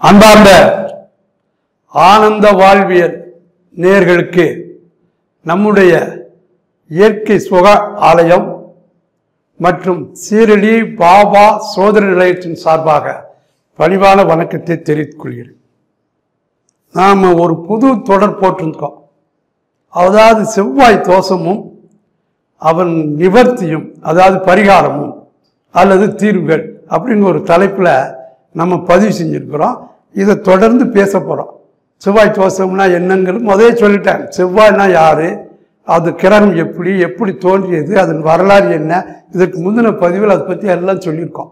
அன்பார்ந்த ஆனந்த வாழ்வியல் நேயர்களுக்கு நம்முடைய இயற்கை சுக ஆலயம் மற்றும் சீரடி பாபா சோதனை நிலையத்தின் சார்பாக பணிவான வணக்கத்தை தெரிவித்துக் கொள்கிறேன். நாம் ஒரு புது தொடர் போட்டிருக்கோம். அதாவது செவ்வாய் தோஷமும் அவன் நிவர்த்தியும், அதாவது பரிகாரமும் அல்லது தீர்வுகள் அப்படின்னு ஒரு தலைப்பில் நம்ம பதிவு செஞ்சுருக்கிறோம். இதை தொடர்ந்து பேச போகிறோம். செவ்வாய் தோஷம்னா என்னங்கிறது முதலே சொல்லிட்டேன். செவ்வாய்னா யார், அது கிரகம் எப்படி தோன்றியது, அதன் வரலாறு என்ன, இதற்கு முந்தின பதிவில் அதை பற்றி எல்லாம் சொல்லியிருக்கோம்.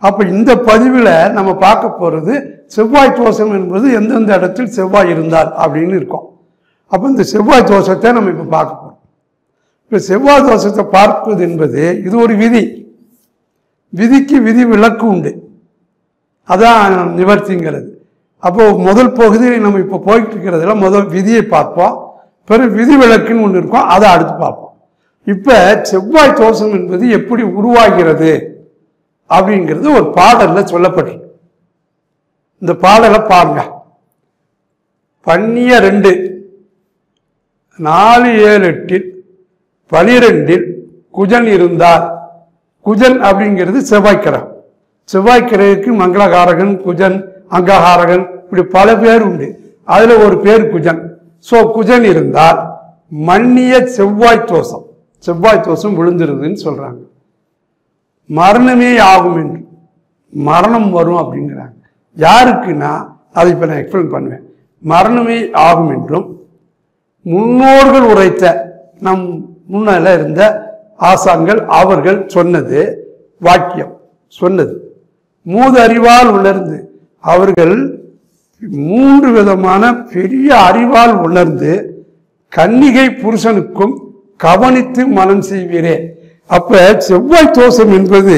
அப்போ இந்த பதிவில் நம்ம பார்க்க போகிறது செவ்வாய் தோஷம் என்பது எந்தெந்த இடத்தில் செவ்வாய் இருந்தால் அப்படின்னு இருக்கோம். அப்போ இந்த செவ்வாய் தோஷத்தை நம்ம இப்போ பார்க்க போகிறோம். இப்போ செவ்வாய் தோஷத்தை பார்ப்பது என்பது இது ஒரு விதி. விதிக்கு விதி விலக்கு உண்டு, அதான் நிவர்த்திங்கிறது. அப்போது முதல் பகுதி நம்ம இப்போ போயிட்டு இருக்கிறதுல முதல் விதியை பார்ப்போம், பிறகு விதி விலக்குன்னு ஒன்று இருக்கும், அதை அடுத்து பார்ப்போம். இப்போ செவ்வாய் தோஷம் என்பது எப்படி உருவாகிறது அப்படிங்கிறது ஒரு பாடலில் சொல்லப்பட்டிருக்கு. இந்த பாடலை பாருங்க. பன்னிய 2 4 7 8 12 குஜன் இருந்தார். குஜன் அப்படிங்கிறது செவ்வாய் கிரகம். செவ்வாய் கிரகத்துக்கு மங்களகாரகன், குஜன், அங்ககாரகன், இப்படி பல பேர் உண்டு. அதுல ஒரு பேர் குஜன். ஸோ குஜன் இருந்தால் மன்னிய செவ்வாய் தோஷம், செவ்வாய் தோஷம் விழுந்துருதுன்னு சொல்றாங்க. மரணமே ஆகும் என்று, மரணம் வரும் அப்படிங்கிறாங்க. யாருக்குன்னா அதை இப்போ நான் எக்ஸ்பிளைன் பண்ணுவேன். மரணமே ஆகும் என்றும் முன்னோர்கள் உரைத்த, நம் முன்னால இருந்த ஆசான்கள் அவர்கள் சொன்னது, வாக்கியம் சொன்னது, மூது அறிவால் உணர்ந்து, அவர்கள் 3 விதமான பெரிய அறிவால் உணர்ந்து கன்னிகை புருஷனுக்கும் கவனித்து மனம் செய்வீரே. அப்ப செவ்வாய் தோஷம் என்பது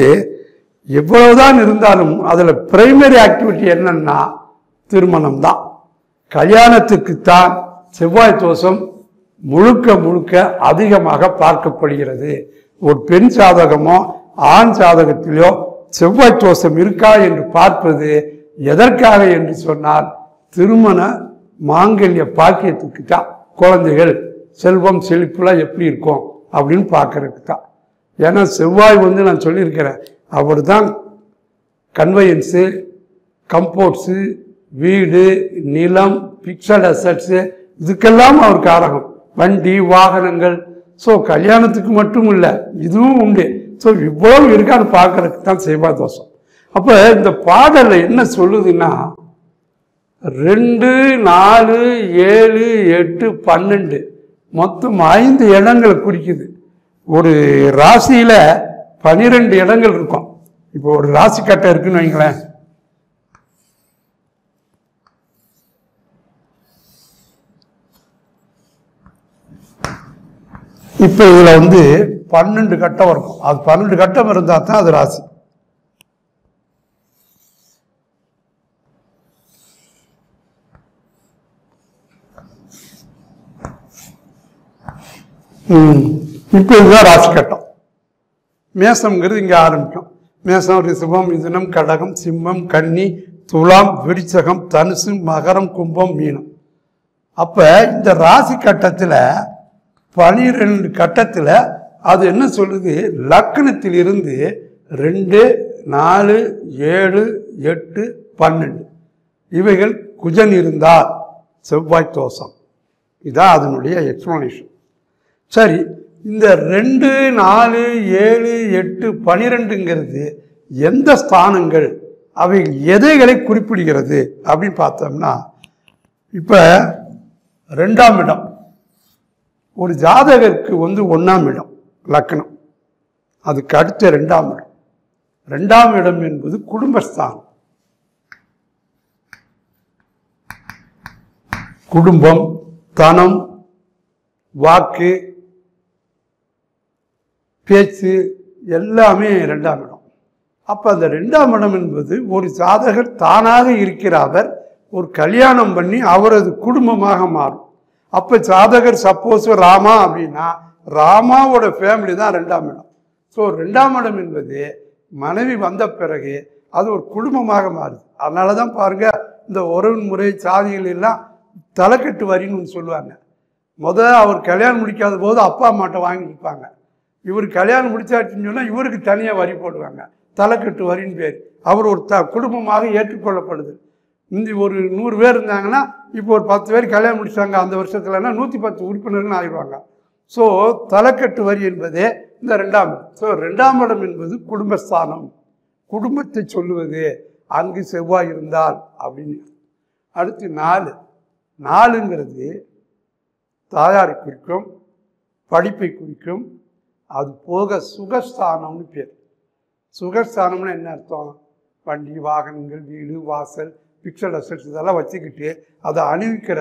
எவ்வளவுதான் இருந்தாலும் அதுல பிரைமரி ஆக்டிவிட்டி என்னன்னா திருமணம் தான். கல்யாணத்துக்குத்தான் செவ்வாய் தோஷம் முழுக்க முழுக்க அதிகமாக பார்க்கப்படுகிறது. ஒரு பெண் ஜாதகமோ ஆண் ஜாதகத்திலோ செவ்வாய் தோஷம் இருக்கா என்று பார்ப்பது எதற்காக என்று சொன்னால் திருமண மாங்கல்ய பாக்கியத்துக்கு தான். குழந்தைகள் செல்வம் செழிப்புலாம் எப்படி இருக்கும் அப்படின்னு பார்க்கறதுக்கு தான். ஏன்னா செவ்வாய் நான் சொல்லியிருக்கிறேன், அவர் தான் கன்வெயன்ஸு, கம்போர்ட்ஸு, வீடு, நிலம், பிக்சட் அசட்ஸு, இதுக்கெல்லாம் அவர் காரகம். வண்டி, வாகனங்கள். ஸோ கல்யாணத்துக்கு மட்டும் இல்லை, இதுவும் உண்டு. ஸோ இவ்வளவு இருக்கான்னு பார்க்கறதுக்கு தான் செவ்வாய் தோஷம். அப்போ இந்த பாடல்ல என்ன சொல்லுதுன்னா 2 4 7 8 12 மொத்தம் 5 இடங்களை குறிக்குது. ஒரு ராசியில 12 இடங்கள் இருக்கும். இப்போ ஒரு ராசி கட்டை இருக்குன்னு வைங்களேன். இப்போ இதுல 12 கட்டம் இருக்கும். அது 12 கட்டம் இருந்தா தான் அது ராசி. இப்போ இதுதான் ராசி கட்டம். மேசம்ங்கிறது இங்க ஆரம்பிக்கும். மேசம், ரிஷபம், மிதுனம், கடகம், சிம்மம், கன்னி, துலாம், விருச்சகம், தனுசு, மகரம், கும்பம், மீனம். அப்ப இந்த ராசி கட்டத்துல 12 கட்டத்துல அது என்ன சொல்லுது, லக்னத்தில் இருந்து 2 4 7 8 12 இவைகள் குஜன் இருந்தால் செவ்வாய் தோஷம். இதான் அதனுடைய எக்ஸ்பிளனேஷன். சரி, இந்த 2 4 7 8 12ங்கிறது எந்த ஸ்தானங்கள், அவை எதைகளை குறிப்பிடுகிறது அப்படின்னு பார்த்தோம்னா, இப்ப 2ஆம் இடம் ஒரு ஜாதகருக்கு 1ஆம் இடம் லக்னம், அதுக்கு அடுத்த 2ஆம் இடம். 2ஆம் இடம் என்பது குடும்பஸ்தானம். குடும்பம், தனம், வாக்கு, பேச்சு எல்லாமே 2ஆம் இடம். அப்ப அந்த 2ஆம் இடம் என்பது ஒரு ஜாதகர் தானாக இருக்கிற அவர் ஒரு கல்யாணம் பண்ணி அவரது குடும்பமாக மாறும். அப்ப ஜாதகர் சப்போஸ் ராமா அப்படின்னா ராமாவோட ஃபேமிலி தான் 2ஆம் இடம். ஸோ 2ஆம் இடம் என்பது மனைவி வந்த பிறகு அது ஒரு குடும்பமாக மாறுது. அதனால தான் பாருங்க இந்த உறவு முறை சாதிகள் எல்லாம் தலைக்கட்டு வரின்னு சொல்லுவாங்க. அவர் கல்யாணம் முடிக்காத போது அப்பா அம்மாட்ட வாங்கி கொடுப்பாங்க. இவர் கல்யாணம் முடிச்சாச்சுன்னு சொன்னால் இவருக்கு தனியாக வரி போடுவாங்க. தலைக்கட்டு வரின்னு பேர். அவர் ஒரு குடும்பமாக ஏற்றுக்கொள்ளப்படுது. இந்த ஒரு 100 பேர் இருந்தாங்கன்னா இப்போ ஒரு 10 பேர் கல்யாணம் முடிச்சாங்க அந்த வருஷத்துலன்னா 110 உறுப்பினர்கள் ஆயிடுவாங்க. ஸோ தலைக்கட்டு வரி என்பதே இந்த 2ஆம் இடம். ஸோ 2ஆம் இடம் என்பது குடும்பஸ்தானம், குடும்பத்தை சொல்லுவது. அங்கு செவ்வாய் இருந்தால் அப்படின்னு. அடுத்து 4ங்கிறது தாயாரை குறிக்கும், படிப்பை குறிக்கும். அது போக சுகஸ்தானம்னு பேர். சுகஸ்தானம்னு என்ன அர்த்தம்? வண்டி வாகனங்கள், வீடு வாசல், பிக்சல் அசட்ஸ் இதெல்லாம் வச்சுக்கிட்டு அதை அணிவிக்கிற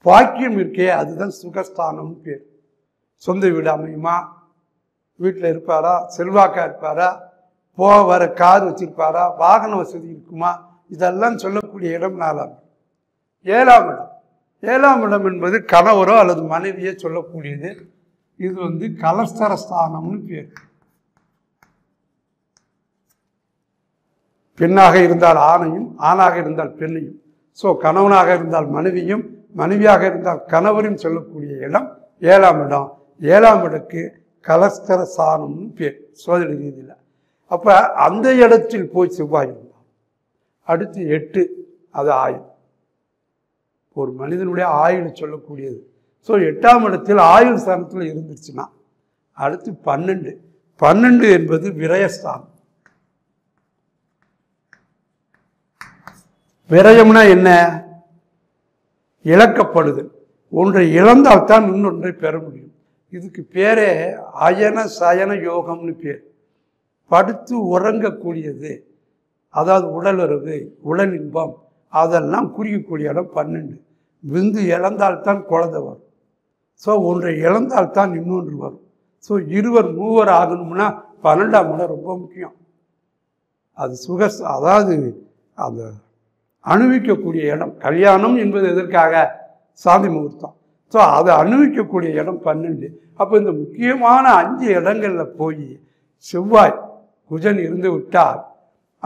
பாக்கியம் இருக்கே, அதுதான் சுகஸ்தானம்னு பேர். சொந்த வீடு அமையுமா, வீட்டில் இருப்பாரா, செல்வாக்கா இருப்பாரா, போக வர கார் வச்சிருப்பாரா, வாகன வசதி இருக்குமா, இதெல்லாம் சொல்லக்கூடிய இடம் 4ஆம் இடம். 7ஆம் இடம். 7ஆம் இடம் என்பது கணவரோ அல்லது மனைவியோ சொல்லக்கூடியது. இது கலஸ்தரஸ்தானம்னு பேர். பெண்ணாக இருந்தால் ஆணையும், ஆணாக இருந்தால் பெண்ணையும். ஸோ கணவனாக இருந்தால் மனைவியும், மனைவியாக இருந்தால் கணவரையும் சொல்லக்கூடிய இடம் 7ஆம் இடம். 7ஆம் இடத்துக்கு கலஸ்தரஸ்தானம்னு பேர் சோதனை ரீதியில். அப்போ அந்த இடத்தில் போய் செவ்வாய் இருந்தால். அடுத்து 8, அது ஆயுள். ஒரு மனிதனுடைய ஆயுள் சொல்லக்கூடியது. ஸோ 8ஆம் இடத்தில் ஆயுள் ஸ்தானத்தில் இருந்துச்சுன்னா. அடுத்து 12 என்பது விரயஸ்தானம். விரயம்னா என்ன? இழக்கப்படுதல். ஒன்றை இழந்தால்தான் இன்னொன்றை பெற முடியும். இதுக்கு பேரே அயன சயன யோகம்னு பேர். படுத்து உறங்கக்கூடியது, அதாவது உடலுறவு, உடல் இன்பம், அதெல்லாம் குறிக்கக்கூடிய இடம் 12. விந்து இழந்தால்தான் குழந்தை வரும். ஸோ ஒன்றை இழந்தால்தான் இன்னொன்று வரும். ஸோ 2 3 ஆகணும்னா 12ஆம் இடம் ரொம்ப முக்கியம். அது அதாவது அந்த அனுபவிக்கக்கூடிய இடம். கல்யாணம் என்பது எதற்காக? சாந்தி முகூர்த்தம். ஸோ அதை அனுபவிக்கக்கூடிய இடம் 12. அப்போ இந்த முக்கியமான 5 இடங்களில் போய் செவ்வாய் குஜன் இருந்து விட்டால்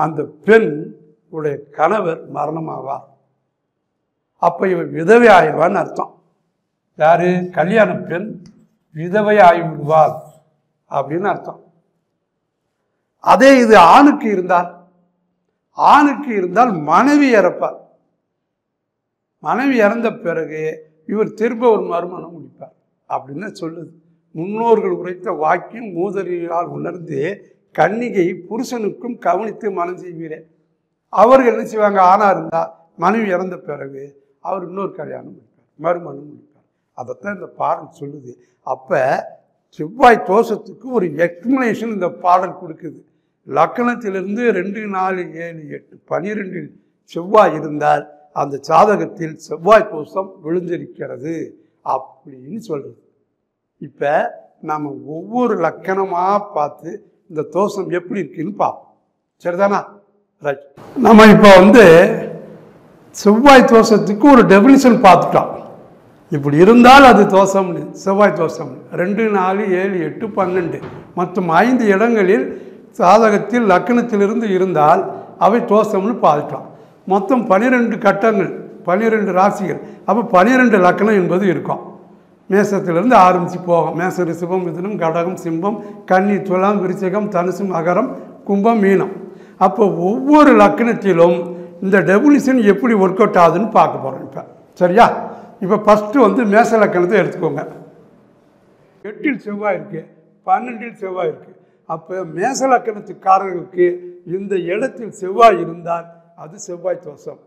அந்த பெண் உடைய கணவர் மரணமாவார். அப்போ இவன் விதவை ஆயிடுவான்னு அர்த்தம். யாரு? கல்யாண பெண் விதவை ஆகிவிடுவாள் அப்படின்னு அர்த்தம். அதே இது ஆணுக்கு இருந்தால் மனைவி இறப்பார். மனைவி இறந்த பிறகு இவர் திரும்ப ஒரு மறுமணம் முடிப்பார் அப்படின்னு சொல்லுது. முன்னோர்கள் உரைத்த வாக்கியம் மூதறியால் உணர்ந்து கன்னிகை புருஷனுக்கும் கவனித்து மனம் செய்வீரே. அவர்கள் என்ன செய்வாங்க? ஆணா இருந்தால் மனைவி இறந்த பிறகு அவர் இன்னொரு கல்யாணம் முடிப்பார், மறுமணம் முடிப்பார். அதைத்தான் இந்த பாடல் சொல்லுது. அப்போ செவ்வாய் தோஷத்துக்கு ஒரு எக்ஸ்பிளனேஷன் இந்த பாடல் கொடுக்குது. லக்கணத்திலிருந்து 2 4 7 8 12 செவ்வாய் இருந்தால் அந்த ஜாதகத்தில் செவ்வாய் தோஷம் விழுந்திருக்கிறது அப்படின்னு சொல்றது. இப்போ நம்ம ஒவ்வொரு லக்கணமாக பார்த்து இந்த தோஷம் எப்படி இருக்குன்னு பார்ப்போம். சரிதானா? ரைட். நம்ம இப்போ செவ்வாய் தோஷத்துக்கு ஒரு டெபினிஷன் பார்த்துட்டோம். இப்படி இருந்தால் அது தோஷம்னு, செவ்வாய் தோஷம் 2 4 7 8 12 மற்றும் 5 இடங்களில் சாதகத்தில் லக்கணத்திலிருந்து இருந்தால் அவை தோஷம்னு பார்த்துட்டோம். மொத்தம் 12 கட்டங்கள், 12 ராசிகள். அப்போ 12 லக்கணம் என்பது இருக்கும். மேசத்திலிருந்து ஆரம்பித்து போகும். மேச ரிஷபம் மிதுனம் கடகம் சிம்மம் கன்னி துலாம் விருச்சிகம் தனுசு மகரம் கும்பம் மீனம். அப்போ ஒவ்வொரு லக்கணத்திலும் இந்த டெபினிஷன் எப்படி ஒர்க் அவுட் ஆகுதுன்னு பார்க்க போகிறோம் இப்போ. சரியா? இப்போ ஃபஸ்ட்டு மேச லக்கணத்தை எடுத்துக்கோங்க. 8இல் செவ்வாய் இருக்குது, 12இல் செவ்வாய் இருக்குது. அப்போ மேச லக்கணத்துக்காரர்களுக்கு இந்த இடத்தில் செவ்வாய் இருந்தால் அது செவ்வாய் தோஷம்.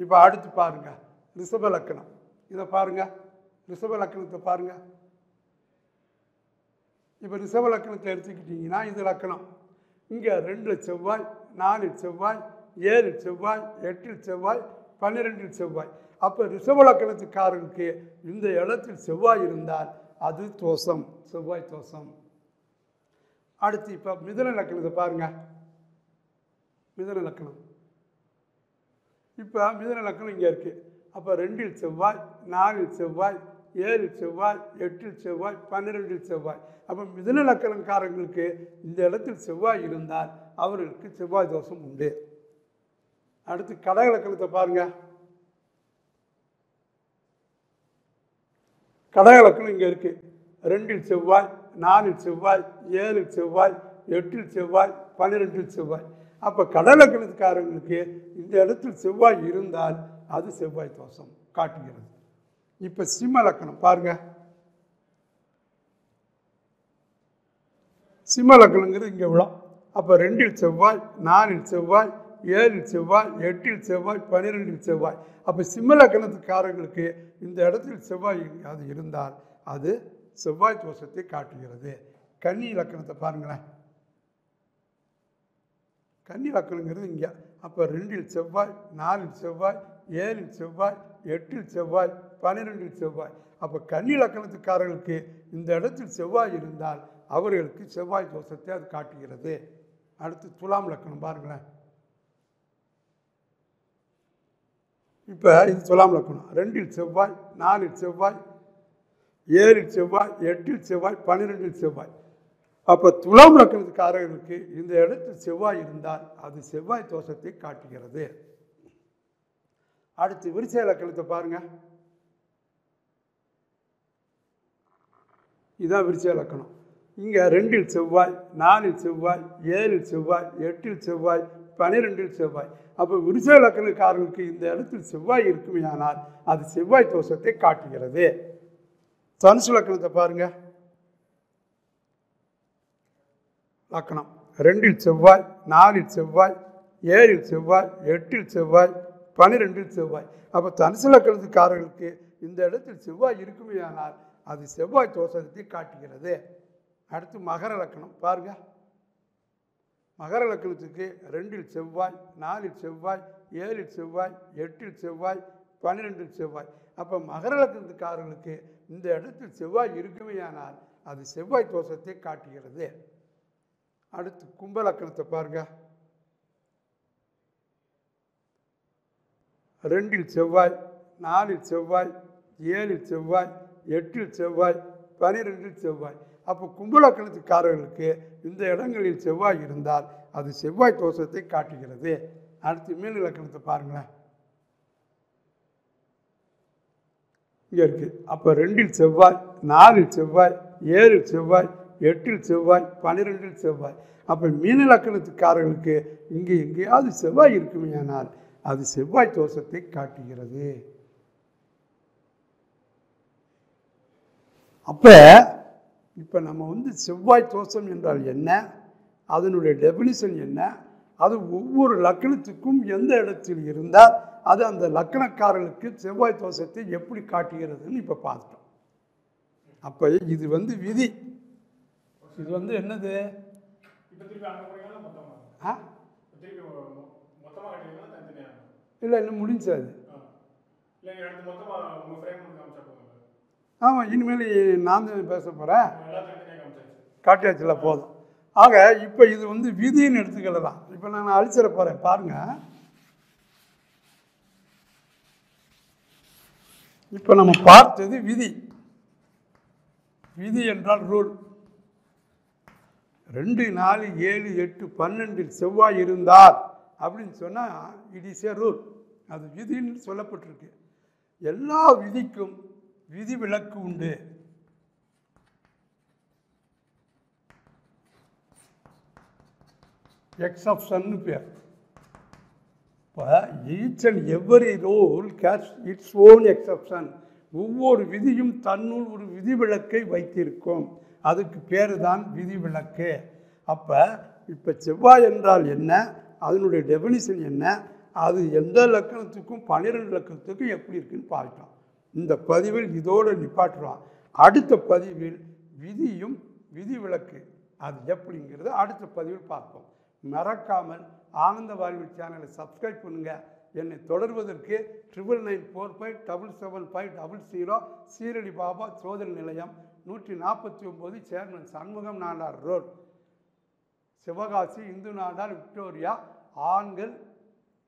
இப்போ அடுத்து பாருங்க ரிஷப லக்கணம். இதை பாருங்க, ரிஷப லக்கணத்தை பாருங்க. இப்போ ரிஷப லக்கணத்தை எடுத்துக்கிட்டிங்கன்னா இது லக்கணம். இங்கே 2இல் செவ்வாய், 4இல் செவ்வாய், 7இல் செவ்வாய், 8இல் செவ்வாய், 12இல் செவ்வாய். அப்போ ரிஷப லக்கணத்துக்காரர்களுக்கு இந்த இடத்தில் செவ்வாய் இருந்தால் அது தோஷம், செவ்வாய் தோஷம். அடுத்து இப்போ மிதுன லக்கணத்தை பாருங்க. மிதுன லக்கணம், இப்போ மிதுன லக்கணம் இங்கே இருக்குது. அப்போ 2இல் செவ்வாய், 4இல் செவ்வாய், 7இல் செவ்வாய், 8இல் செவ்வாய், 12இல் செவ்வாய். அப்போ மிதுன லக்கணக்காரங்களுக்கு இந்த இடத்தில் செவ்வாய் இருந்தால் அவர்களுக்கு செவ்வாய் தோஷம் உண்டு. அடுத்து கடகலக்கணத்தை பாருங்க. கடகலக்கணம் இங்கே இருக்கு. 2ல் செவ்வாய், 4ல் செவ்வாய், 7ல் செவ்வாய், 8ல் செவ்வாய், 12ல் செவ்வாய். அப்போ கடகலக்கணத்துக்காரங்களுக்கு இந்த இடத்தில் செவ்வாய் இருந்தால் அது செவ்வாய் தோஷம் காட்டுகிறது. இப்போ சிம்ம லக்கணம் பாருங்க. சிம்ம லக்கணங்கிறது இங்கே விழும். அப்போ 2ல் செவ்வாய், 4ல் செவ்வாய், 7ல் செவ்வாய், 8ல் செவ்வாய், 12ல் செவ்வாய். அப்போ சிம்ம லக்கணத்துக்காரங்களுக்கு இந்த இடத்தில் செவ்வாய் அது இருந்தால் அது செவ்வாய் தோஷத்தை காட்டுகிறது. கன்னி லக்கணத்தை பாருங்களேன். கன்னி லக்கணங்கிறது இங்கே. அப்போ 2ல் செவ்வாய், 4ல் செவ்வாய், 7ல் செவ்வாய், 8ல் செவ்வாய், 12ல் செவ்வாய். அப்போ கன்னி லக்கணத்துக்காரர்களுக்கு இந்த இடத்தில் செவ்வாய் இருந்தால் அவர்களுக்கு செவ்வாய் தோஷத்தை அது காட்டுகிறது. அடுத்து துலாம் லக்கணம் பாருங்களேன். இப்போ இது துலாம் லக்கணம். 2ல் செவ்வாய், 4ல் செவ்வாய், 7ல் செவ்வாய், 8ல் செவ்வாய், 12ல் செவ்வாய். அப்போ துலாம் லக்கணத்துக்காரர்களுக்கு இந்த இடத்தில் செவ்வாய் இருந்தால் அது செவ்வாய் தோஷத்தை காட்டுகிறது. அடுத்து விருச்சிக லக்கணத்தை பாருங்க. இதுதான் விருச்சிக லக்கணம். இங்கே 2ல் செவ்வாய், 4ல் செவ்வாய், 7ல் செவ்வாய், 8ல் செவ்வாய், 12ல் செவ்வாய். அப்போ விருச்சிக லக்கணக்காரர்களுக்கு இந்த இடத்தில் செவ்வாய் இருக்குமையானால் அது செவ்வாய் தோஷத்தை காட்டுகிறது. தனுசு லக்கணத்தை பாருங்க. லக்கணம் 2ல் செவ்வாய், 4ல் செவ்வாய், 7ல் செவ்வாய், 8ல் செவ்வாய், 12ல் செவ்வாய். அப்போ தனுசு லக்கணத்துக்காரர்களுக்கு இந்த இடத்தில் செவ்வாய் இருக்குமையானால் அது செவ்வாய் தோஷத்தை காட்டுகிறது. அடுத்து மகர லக்கணம் பாருங்க. மகர லக்கணத்துக்கு 2ல் செவ்வாய், 4ல் செவ்வாய், 7ல் செவ்வாய், 8ல் செவ்வாய், 12ல் செவ்வாய். அப்போ மகர லக்கணத்துக்காரர்களுக்கு இந்த இடத்தில் செவ்வாய் இருக்குமையானால் அது செவ்வாய் தோஷத்தை காட்டுகிறது. அடுத்து கும்ப லக்கணத்தை பாருங்க. 2ல் செவ்வாய், 4ல் செவ்வாய், 7ல் செவ்வாய், 8ல் செவ்வாய், 12ல் செவ்வாய். அப்போ கும்பலக்கணத்துக்காரர்களுக்கு இந்த இடங்களில் செவ்வாய் இருந்தால் அது செவ்வாய் தோஷத்தை காட்டுகிறது. அடுத்து மீன லக்கணத்தை பாருங்களேன். இங்கே இருக்கு. அப்போ 2ல் செவ்வாய், 4ல் செவ்வாய், 7ல் செவ்வாய், 8ல் செவ்வாய், 12ல் செவ்வாய். அப்போ மீன லக்கணத்துக்காரர்களுக்கு இங்கே எங்கேயாவது செவ்வாய் இருக்குமையானால் அது செவ்வாய் தோஷத்தை காட்டுகிறது. அப்போ இப்போ நம்ம செவ்வாய் தோஷம் என்றால் என்ன, அதனுடைய டெபினிஷன் என்ன, அது ஒவ்வொரு லக்கணத்துக்கும் எந்த இடத்தில் இருந்தால் அது அந்த லக்கணக்காரர்களுக்கு செவ்வாய் தோஷத்தை எப்படி காட்டுகிறதுன்னு இப்போ பார்த்துட்டோம். அப்போ இது விதி. இது என்னது? இல்லை, இன்னும் முடிஞ்சாது. ஆமாம், இனிமேல் நான் தான் பேச போகிறேன். காட்டியாச்சுல போதும். ஆக இப்போ இது விதின்னு எடுத்துக்கலாம். இப்போ நான் அழிச்சிட போகிறேன் பாருங்க. இப்போ நம்ம பார்த்தது விதி. விதி என்றால் ரூல். 2, 4, 7, 8, 12 செவ்வாய் இருந்தால் அப்படின்னு சொன்னால் இட் இஸ் ஏ ரூல். அது விதின்னு சொல்லப்பட்டிருக்கு. எல்லா விதிக்கும் விதி விலக்கு உண்டு. எக்ஸப்ஷன் பேர். இப்போ each and every rule case its own exception. ஒவ்வொரு விதியும் தன்னுள் ஒரு விதி விலக்கை வைத்திருக்கும். அதுக்கு பேர் தான் விதி விலக்கு. அப்போ இப்போ செவ்வாய் என்றால் என்ன, அதனுடைய டெபினிஷன் என்ன, அது எந்த லக்கணத்துக்கும் 12 லக்கணத்துக்கும் எப்படி இருக்குன்னு பார்க்கலாம். இந்த பதிவில் இதோடு நிப்பாட்டுறோம். அடுத்த பதிவில் விதியும் விதி விலக்கு அது எப்படிங்கிறது அடுத்த பதிவில் பார்ப்போம். மறக்காமல் ஆனந்த வாழ்வில் சேனலை சப்ஸ்கிரைப் பண்ணுங்கள். என்னை தொடர்வதற்கு 9994577500 சீரடி பாபா சோதனை நிலையம் 149 chairman Shanmugam Nadar road, Sivakasi, Hindu Nadar, Victoria ஆண்கள்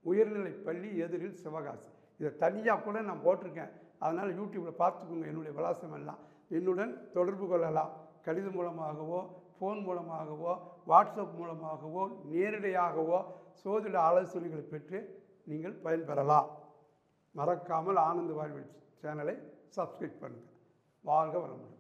உயர்நிலைப் பள்ளி எதிரில் சிவகாசி. இதை தனியாக கூட நான் போட்டிருக்கேன். அதனால் யூடியூப்பில் பார்த்துக்கோங்க. என்னுடைய விலாசம் எல்லாம் என்னுடன் தொடர்பு கொள்ளலாம். கடிதம் மூலமாகவோ, ஃபோன் மூலமாகவோ, வாட்ஸ்அப் மூலமாகவோ, நேரடியாகவோ சோதிட ஆலோசனைகளை பெற்று நீங்கள் பயன்பெறலாம். மறக்காமல் ஆனந்த வாழ்வு சேனலை சப்ஸ்கிரைப் பண்ணுங்கள். வாழ்க வளமுடன்.